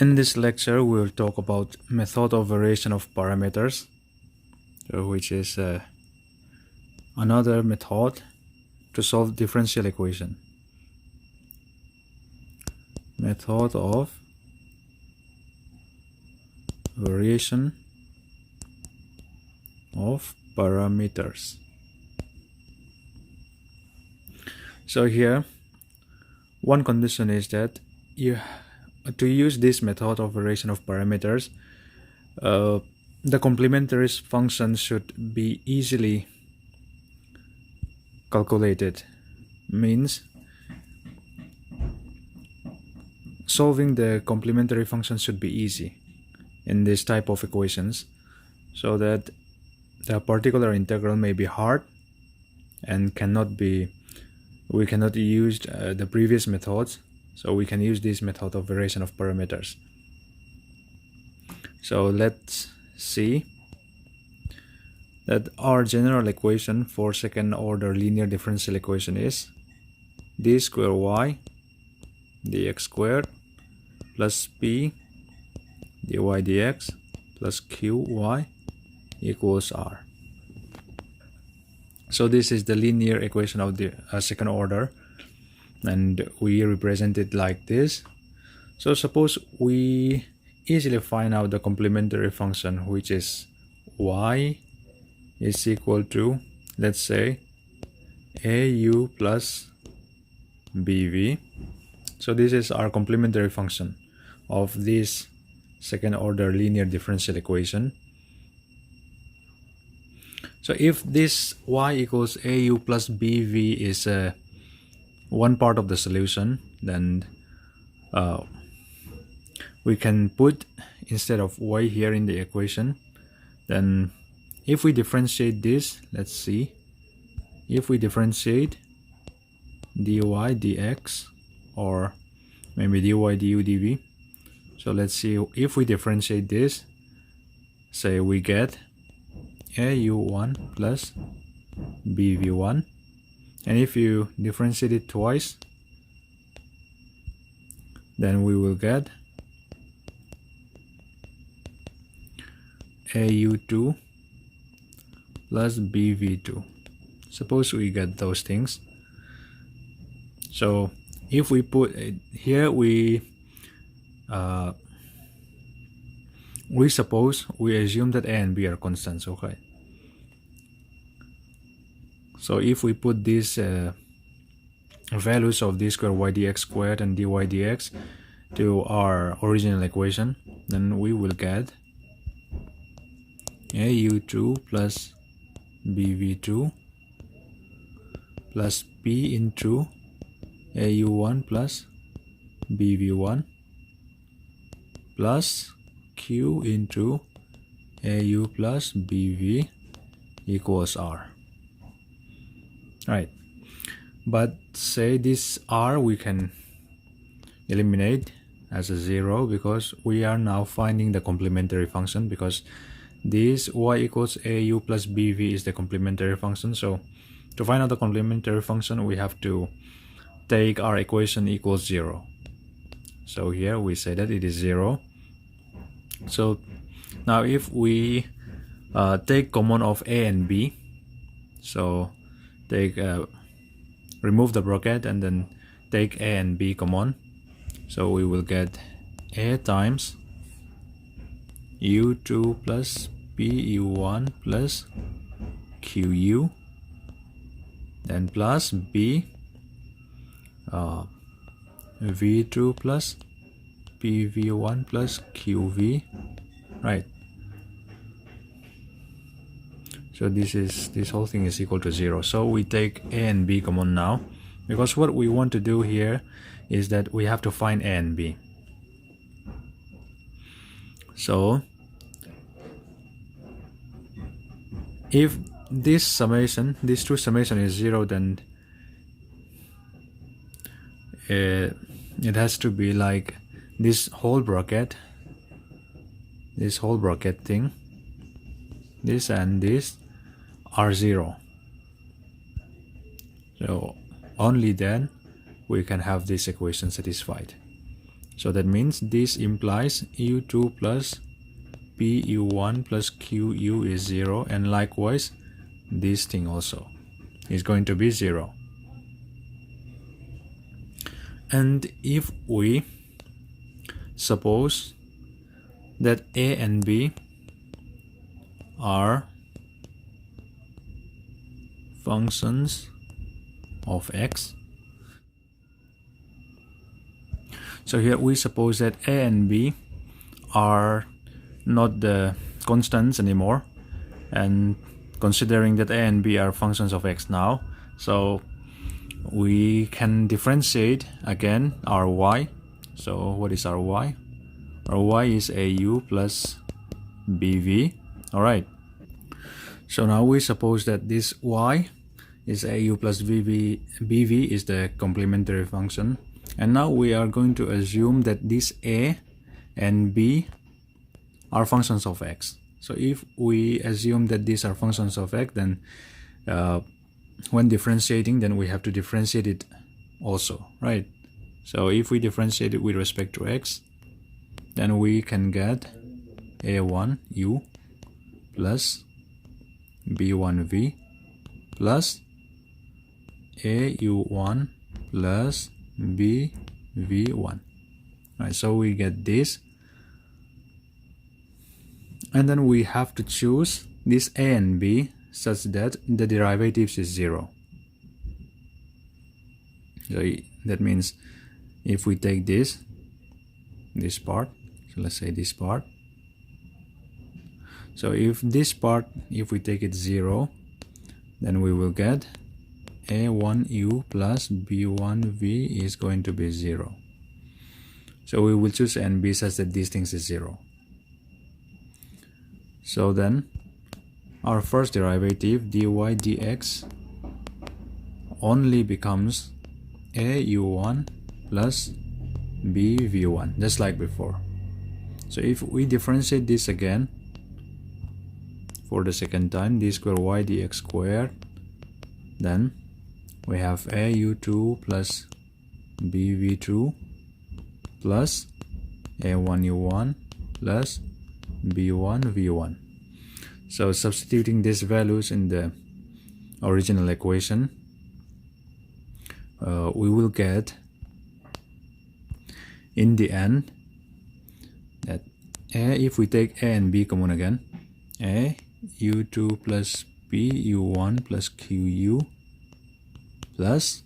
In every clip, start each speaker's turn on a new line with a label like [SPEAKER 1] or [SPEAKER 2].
[SPEAKER 1] In this lecture, we'll talk about method of variation of parameters, which is another method to solve differential equation. Method of variation of parameters. So here, one condition is that to use this method of variation of parameters, the complementary function should be easily calculated. Means solving the complementary function should be easy in this type of equations, so that the particular integral may be hard and we cannot use the previous methods. So we can use this method of variation of parameters. So let's see that our general equation for second order linear differential equation is d square y dx squared plus p dy dx plus qy equals r. So this is the linear equation of the second order, and we represent it like this. So suppose we easily find out the complementary function, which is y is equal to, let's say, au plus bv. So this is our complementary function of this second order linear differential equation. So if this y equals au plus bv is one part of the solution, then we can put instead of y here in the equation. Then if we differentiate this, let's see, if we differentiate dy dx or maybe dy du dv, so let's see, if we differentiate this, say we get au1 plus bv1, and if you differentiate it twice, then we will get au2 plus bv2. Suppose we get those things. So if we put it here, we assume that a and b are constants, okay? So if we put these values of d squared y dx squared and dy dx to our original equation, then we will get au2 plus bv2 plus p into au1 plus bv1 plus q into au plus bv equals r. Right, but say this r we can eliminate as a 0, because we are now finding the complementary function, because this y equals au plus bv is the complementary function. So to find out the complementary function, we have to take our equation equals 0. So here we say that it is 0. So now if we take common of a and b, so take remove the bracket and then take a and b common, so we will get a times u2 plus pu1 plus qu, then plus b v2 plus pv1 plus qv, right? So this whole thing is equal to 0. So we take a and b common now, because what we want to do here is that we have to find a and b. So if this true summation is 0, then it has to be like this whole bracket thing, this and this are 0. So only then we can have this equation satisfied. So that means this implies u2 plus pu1 plus qu is 0, and likewise this thing also is going to be 0. And if we suppose that a and b are functions of x, so here we suppose that a and b are not the constants anymore, and considering that a and b are functions of x now, so we can differentiate again our y. So what is our y? Our y is au plus bv. Alright, so now we suppose that this y is au plus bv is the complementary function, and now we are going to assume that this a and b are functions of x. So if we assume that these are functions of x, then when differentiating, then we have to differentiate it also, right? So if we differentiate it with respect to x, then we can get a1u plus b1v plus au1 plus bv1. Right, so we get this, and then we have to choose this a and b such that the derivatives is 0. So that means if we take this part, so let's say this part, so if this part, if we take it 0, then we will get a1u plus b1v is going to be 0. So we will choose a and b such that these things is 0. So then our first derivative dy dx only becomes au1 plus bv1, just like before. So if we differentiate this again for the second time, d square y dx squared, then we have au2 plus bv2 plus a1u1 plus b1v1. So substituting these values in the original equation, we will get in the end that if we take a and b common again, a u2 plus b u1 plus qu plus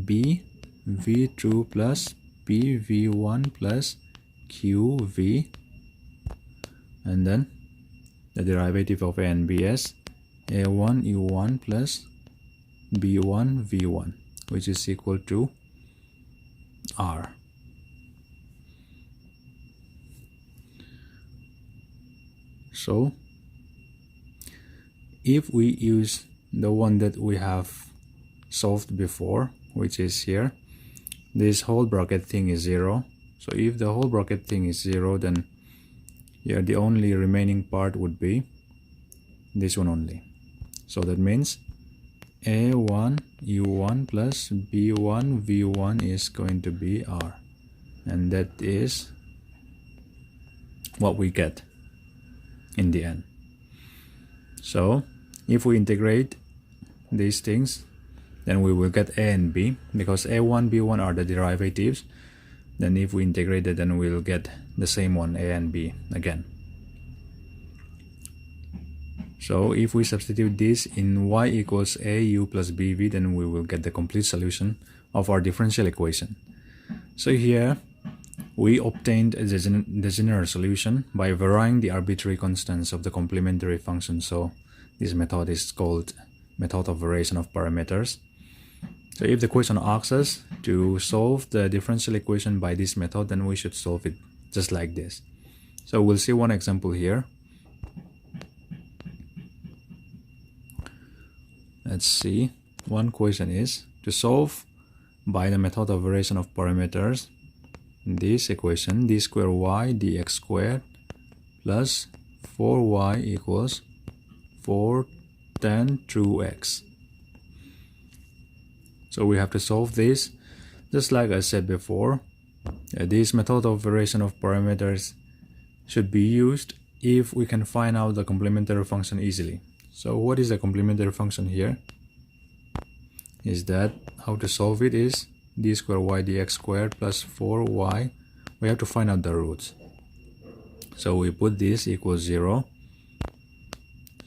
[SPEAKER 1] b v2 plus b v1 plus qv, and then the derivative of a and b is a1 u1 plus b1 v1, which is equal to r. So if we use the one that we have solved before, which is here, this whole bracket thing is 0. So if the whole bracket thing is 0, then here the only remaining part would be this one only. So that means a1 u1 plus b1 v1 is going to be r, and that is what we get in the end. So if we integrate these things, then we will get a and b, because a1 b1 are the derivatives. Then if we integrate it, then we'll get the same one, a and b again. So if we substitute this in y equals au plus bv, then we will get the complete solution of our differential equation. So here we obtained the general solution by varying the arbitrary constants of the complementary function. So this method is called method of variation of parameters. So if the question asks us to solve the differential equation by this method, then we should solve it just like this. So we'll see one example here. Let's see. One question is to solve by the method of variation of parameters this equation d square y dx squared plus 4y equals 4 tan 2x. So we have to solve this just like I said before. This method of variation of parameters should be used if we can find out the complementary function easily. So what is the complementary function here? Is that how to solve it is d square y dx squared plus 4y. We have to find out the roots. So we put this equals 0.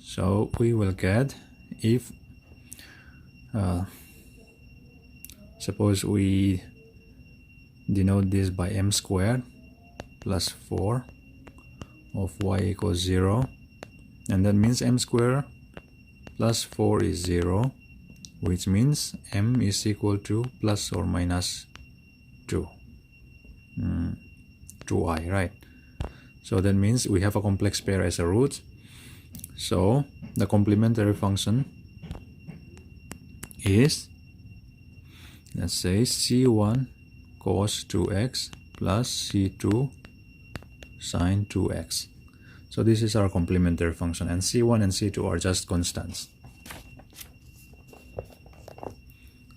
[SPEAKER 1] So we will get, if suppose we denote this by m squared plus 4 of y equals 0, and that means m squared plus 4 is 0, which means m is equal to plus or minus 2i, right? So that means we have a complex pair as a root. So the complementary function is, let's say, c1 cos 2x plus c2 sine 2x. So this is our complementary function, and c1 and c2 are just constants.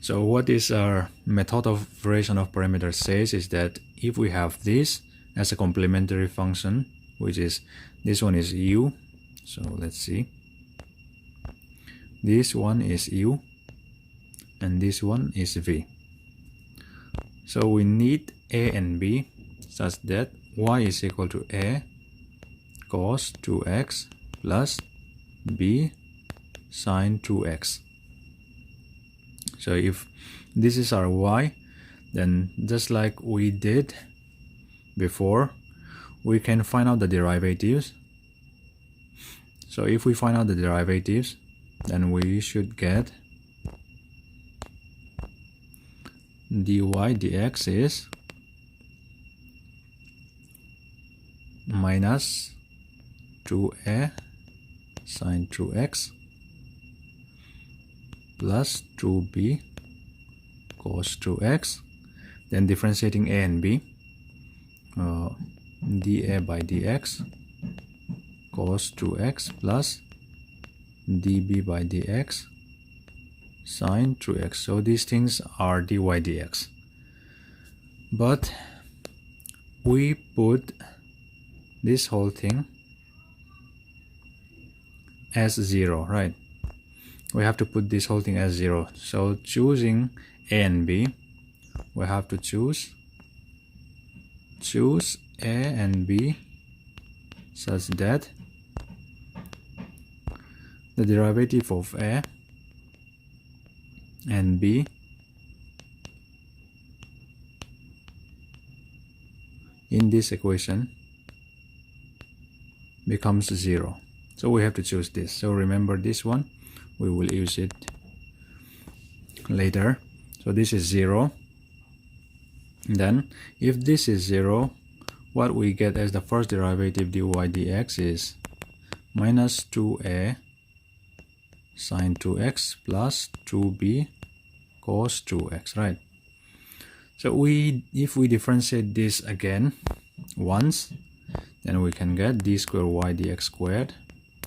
[SPEAKER 1] So what is our method of variation of parameters says is that if we have this as a complementary function, which is, this one is u, so let's see, this one is u and this one is v. So we need a and b such that y is equal to a cos 2x plus b sine 2x. So if this is our y, then just like we did before, we can find out the derivatives. So if we find out the derivatives, then we should get dy dx is minus 2a sine 2x plus 2b cos 2x, then differentiating a and b, dA by dx cos 2x plus dB by dx sine 2x. So these things are dy dx, but we put this whole thing as 0, right? We have to put this whole thing as 0. So choosing a and b, we have to choose a and b such that the derivative of a and b in this equation becomes 0. So we have to choose this. So remember this one, we will use it later. So this is 0. Then if this is 0, what we get as the first derivative dy dx is minus 2a sine 2x plus 2b cos 2x, right? So if we differentiate this again once, then we can get d square y dx squared,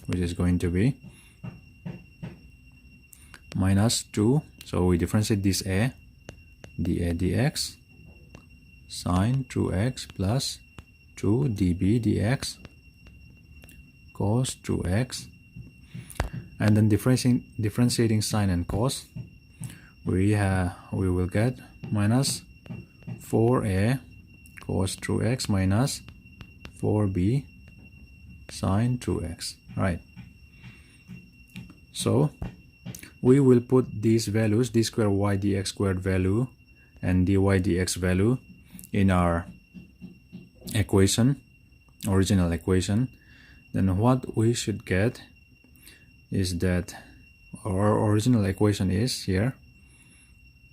[SPEAKER 1] which is going to be minus 2. So we differentiate this a, dA dx sine 2x plus 2 dB dx cos 2x, and then differentiating sine and cos, we will get minus 4a cos 2x minus 4b sine 2x, right? So we will put these values, d square y dx squared value and dy dx value, in our equation, original equation. Then what we should get is that our original equation is here,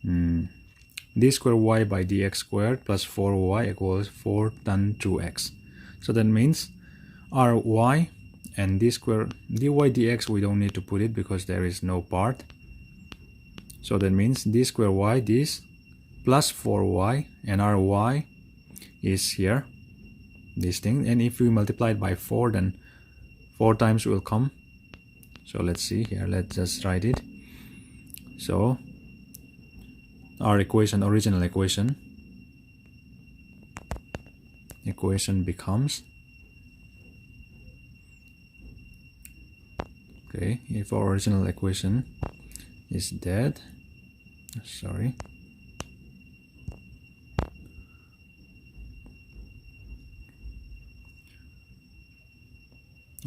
[SPEAKER 1] d square y by dx squared plus 4y equals 4 tan 2x. So that means our y and d square dy dx, we don't need to put it because there is no part. So that means d square y, this plus 4y, and our y is here, this thing, and if we multiply it by 4, then 4 times will come. So let's see here, let's just write it. So our equation, original equation, equation becomes, okay, if our original equation is dead, sorry,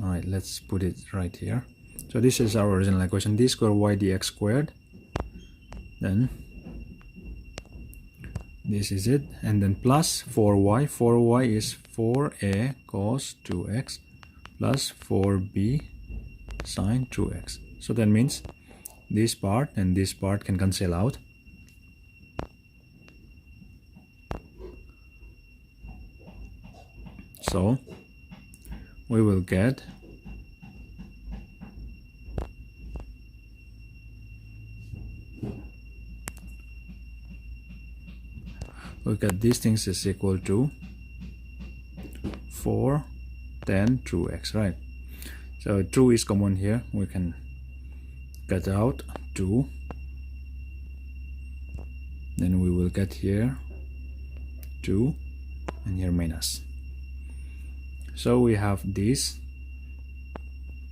[SPEAKER 1] all right, let's put it right here. So this is our original equation, d squared y dx squared, then this is it, and then plus 4y. 4y is 4a cos 2x plus 4b sine 2x. So that means this part and this part can cancel out. So we will get these things is equal to 4 tan 2x, right? So 2 is common here, we can cut out 2, then we will get here 2 and here minus. So we have this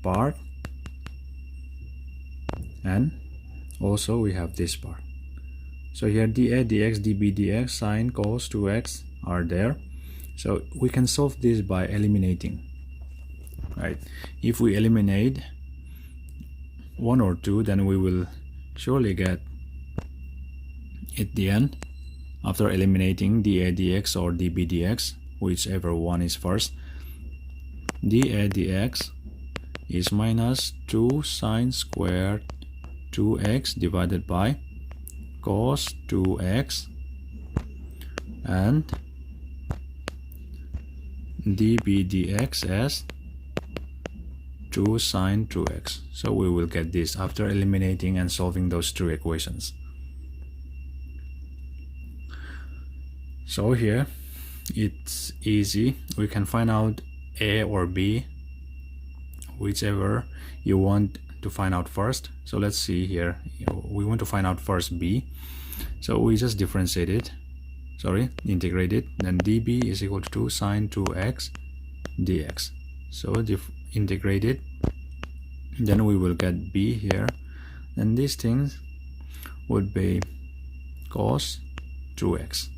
[SPEAKER 1] part and also we have this part. So here dA, dx, dB, dx, sine, cos 2x are there. So we can solve this by eliminating, right? If we eliminate 1 or 2, then we will surely get at the end, after eliminating dA, dx or dB, dx, whichever one is first, dA, dx is minus 2 sine squared 2x divided by cos 2x, and dB dx as 2 sine 2x. So we will get this after eliminating and solving those two equations. So here it's easy, we can find out A or B, whichever you want to find out first. So let's see here, we want to find out first B, so we just differentiate it, integrate it, then dB is equal to 2 sine 2x dx. So integrate it, then we will get B here, and these things would be cos 2x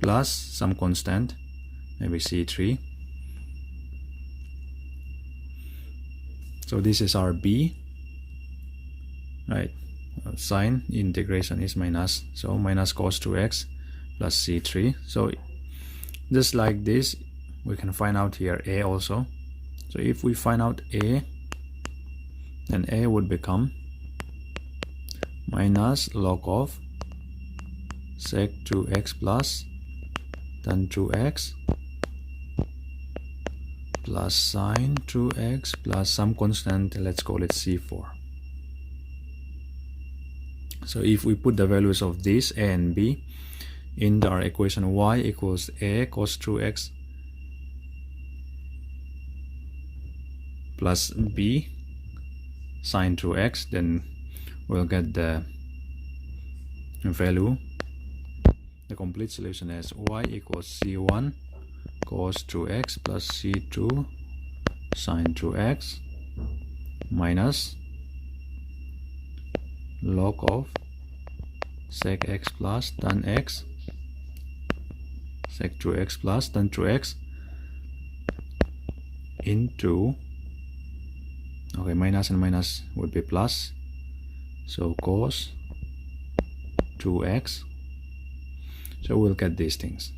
[SPEAKER 1] plus some constant, maybe C3. So this is our B, right? Sine integration is minus, so minus cos 2x plus C3. So just like this, we can find out here A also. So if we find out A, then A would become minus log of sec 2x plus tan 2x plus sine 2x plus some constant, let's call it C4. So if we put the values of this A and B in our equation, y equals A cos 2x plus B sine 2x, then we'll get the value. The complete solution is y equals C1 cos 2x plus C2 sine 2x minus log of sec x plus tan x, sec 2x plus tan 2x into, okay, minus and minus would be plus, so cos 2x. So we'll get these things.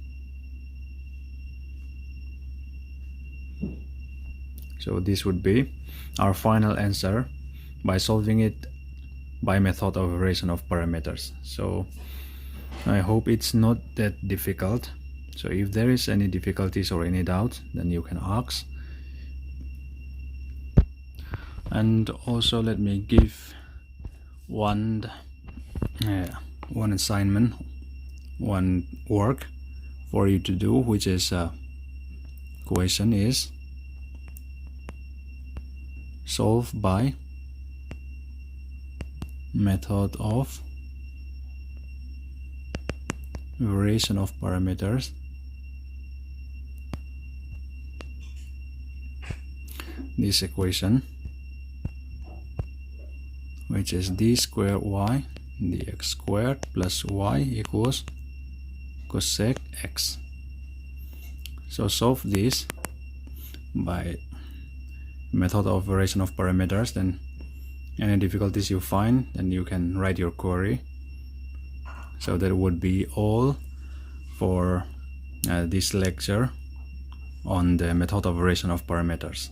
[SPEAKER 1] So this would be our final answer by solving it by method of variation of parameters. So I hope it's not that difficult. So if there is any difficulties or any doubt, then you can ask. And also let me give one assignment, one work for you to do, which is question is solve by method of variation of parameters this equation, which is d squared y dx squared plus y equals cosec x. So solve this by method of operation of parameters. Then any difficulties you find, then you can write your query. So that would be all for this lecture on the method of operation of parameters.